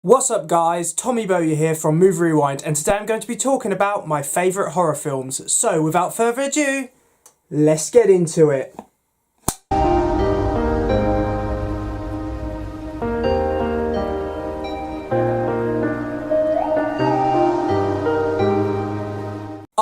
What's up guys, Tommy Bowyer here from Movie Rewind, and today I'm going to be talking about my favourite horror films. So without further ado, let's get into it.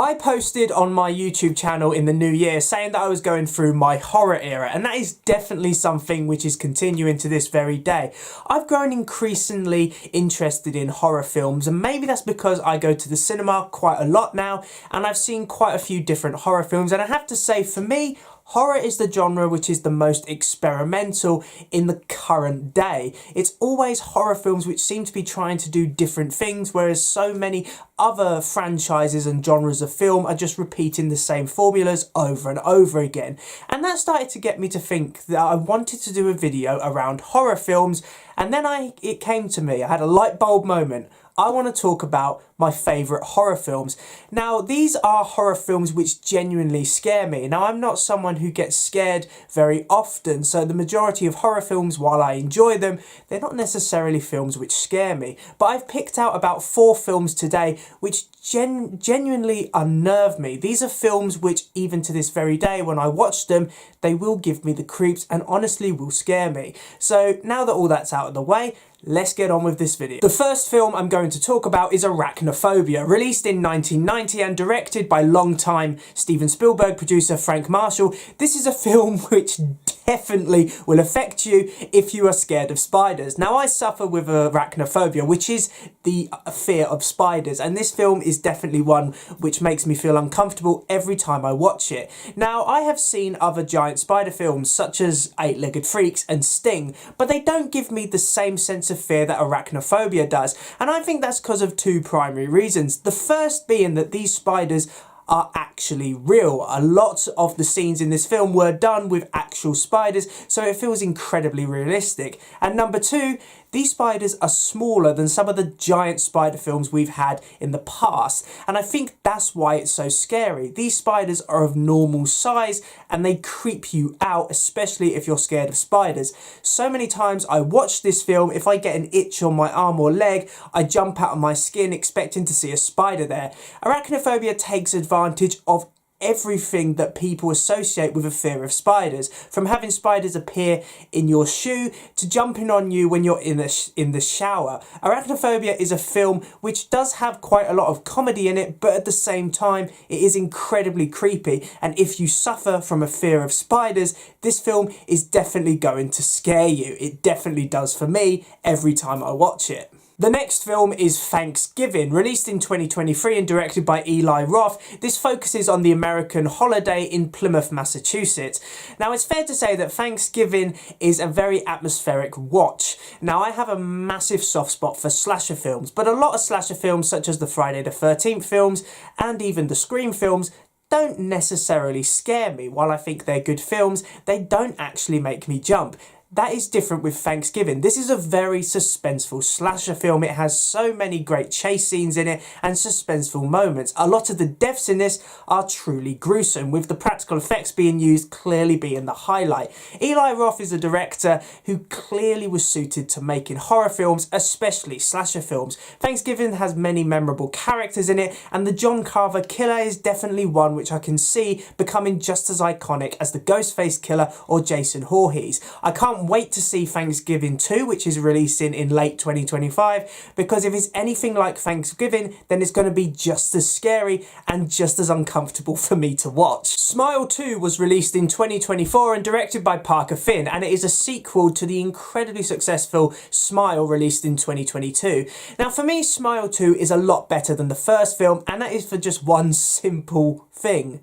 I posted on my YouTube channel in the new year saying that I was going through my horror era, and that is definitely something which is continuing to this very day. I've grown increasingly interested in horror films, and maybe that's because I go to the cinema quite a lot now and I've seen quite a few different horror films, and I have to say, for me, horror is the genre which is the most experimental in the current day. It's always horror films which seem to be trying to do different things, whereas so many other franchises and genres of film are just repeating the same formulas over and over again. And that started to get me to think that I wanted to do a video around horror films, and then it came to me. I had a light bulb moment. I want to talk about my favourite horror films. Now, these are horror films which genuinely scare me. Now, I'm not someone who gets scared very often, so the majority of horror films, while I enjoy them, they're not necessarily films which scare me. But I've picked out about 4 films today which genuinely unnerve me. These are films which, even to this very day, when I watch them, they will give me the creeps and honestly will scare me. So now that all that's out of the way, let's get on with this video. The first film I'm going to talk about is Arachnophobia, released in 1990 and directed by longtime Steven Spielberg producer Frank Marshall. This is a film which definitely will affect you if you are scared of spiders. Now, I suffer with arachnophobia, which is the fear of spiders, and this film is definitely one which makes me feel uncomfortable every time I watch it. Now, I have seen other giant spider films such as Eight-Legged Freaks and Sting, but they don't give me the same sense of fear that arachnophobia does, and I think that's because of 2 primary reasons. The first being that these spiders are actually real. A lot of the scenes in this film were done with actual spiders, so it feels incredibly realistic. And number 2, these spiders are smaller than some of the giant spider films we've had in the past, and I think that's why it's so scary. These spiders are of normal size and they creep you out, especially if you're scared of spiders. So many times I watch this film, if I get an itch on my arm or leg, I jump out of my skin expecting to see a spider there. Arachnophobia takes advantage of everything that people associate with a fear of spiders, from having spiders appear in your shoe to jumping on you when you're in the shower. Arachnophobia is a film which does have quite a lot of comedy in it, but at the same time it is incredibly creepy, and if you suffer from a fear of spiders, this film is definitely going to scare you. It definitely does for me every time I watch it. The next film is Thanksgiving, released in 2023 and directed by Eli Roth. This focuses on the American holiday in Plymouth, Massachusetts. Now, it's fair to say that Thanksgiving is a very atmospheric watch. Now, I have a massive soft spot for slasher films, but a lot of slasher films such as the Friday the 13th films and even the Scream films don't necessarily scare me. While I think they're good films, they don't actually make me jump. That is different with Thanksgiving. This is a very suspenseful slasher film. It has so many great chase scenes in it and suspenseful moments. A lot of the deaths in this are truly gruesome, with the practical effects being used clearly being the highlight. Eli Roth is a director who clearly was suited to making horror films, especially slasher films. Thanksgiving has many memorable characters in it, and the John Carver killer is definitely one which I can see becoming just as iconic as the Ghostface killer or Jason Voorhees. I can't wait to see Thanksgiving 2, which is releasing in late 2025, because if it's anything like Thanksgiving, then it's going to be just as scary and just as uncomfortable for me to watch. Smile 2 was released in 2024 and directed by Parker Finn, and it is a sequel to the incredibly successful Smile, released in 2022. Now, for me, Smile 2 is a lot better than the first film, and that is for just one simple thing: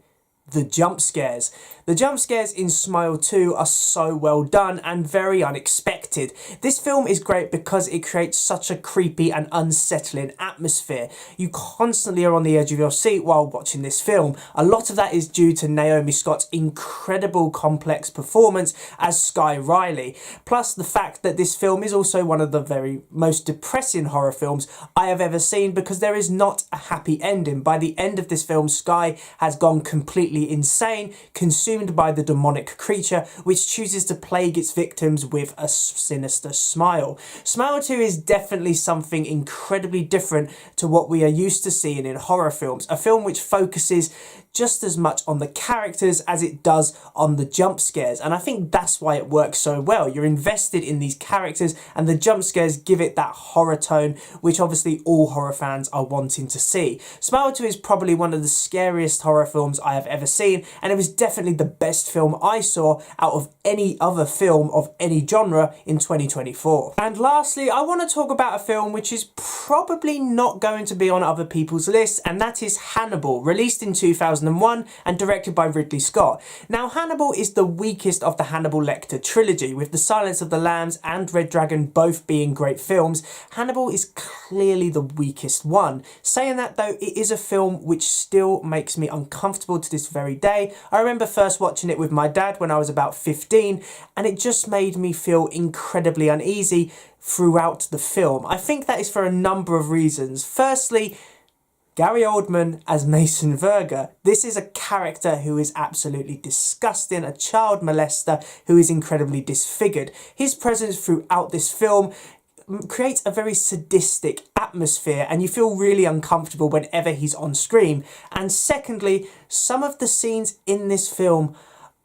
the jump scares. The jump scares in Smile 2 are so well done and very unexpected. This film is great because it creates such a creepy and unsettling atmosphere. You constantly are on the edge of your seat while watching this film. A lot of that is due to Naomi Scott's incredible complex performance as Sky Riley, plus the fact that this film is also one of the very most depressing horror films I have ever seen, because there is not a happy ending. By the end of this film, Sky has gone completely completely insane, consumed by the demonic creature, which chooses to plague its victims with a sinister smile. Smile 2 is definitely something incredibly different to what we are used to seeing in horror films, a film which focuses just as much on the characters as it does on the jump scares, and I think that's why it works so well. You're invested in these characters and the jump scares give it that horror tone which obviously all horror fans are wanting to see. Smile 2 is probably one of the scariest horror films I have ever seen, and it was definitely the best film I saw out of any other film of any genre in 2024. And lastly, I want to talk about a film which is probably not going to be on other people's lists, and that is Hannibal, released in 2001 and directed by Ridley Scott. Now, Hannibal is the weakest of the Hannibal Lecter trilogy, with The Silence of the Lambs and Red Dragon both being great films. Hannibal is clearly the weakest one. Saying that though, it is a film which still makes me uncomfortable to this very day. I remember first watching it with my dad when I was about 15, and it just made me feel incredibly uneasy throughout the film. I think that is for a number of reasons. Firstly, Gary Oldman as Mason Verger. This is a character who is absolutely disgusting, a child molester who is incredibly disfigured. His presence throughout this film creates a very sadistic atmosphere and you feel really uncomfortable whenever he's on screen. And secondly, some of the scenes in this film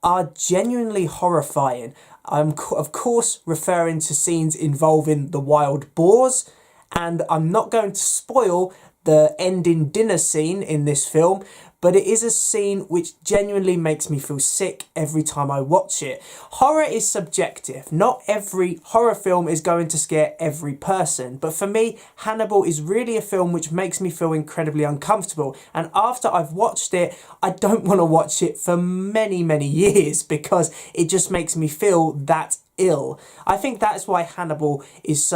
are genuinely horrifying. I'm of course referring to scenes involving the wild boars, and I'm not going to spoil the ending dinner scene in this film, but it is a scene which genuinely makes me feel sick every time I watch it. Horror is subjective. Not every horror film is going to scare every person, but for me, Hannibal is really a film which makes me feel incredibly uncomfortable, and after I've watched it, I don't want to watch it for many, many years because it just makes me feel that ill. I think that's why Hannibal is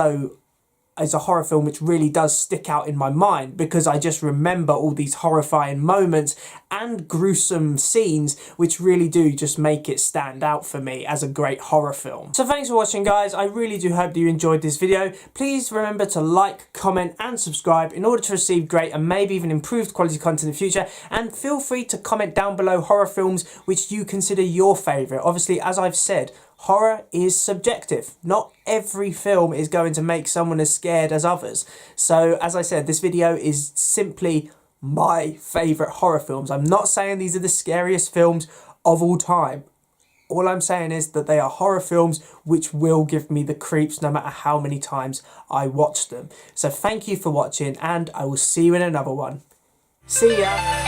a horror film which really does stick out in my mind, because I just remember all these horrifying moments and gruesome scenes which really do just make it stand out for me as a great horror film. So thanks for watching, guys. I really do hope that you enjoyed this video. Please remember to like, comment and subscribe in order to receive great and maybe even improved quality content in the future, and feel free to comment down below horror films which you consider your favourite. Obviously, as I've said, horror is subjective. Not every film is going to make someone as scared as others. So, as I said, this video is simply my favourite horror films. I'm not saying these are the scariest films of all time. All I'm saying is that they are horror films which will give me the creeps no matter how many times I watch them. So thank you for watching, and I will see you in another one. See ya!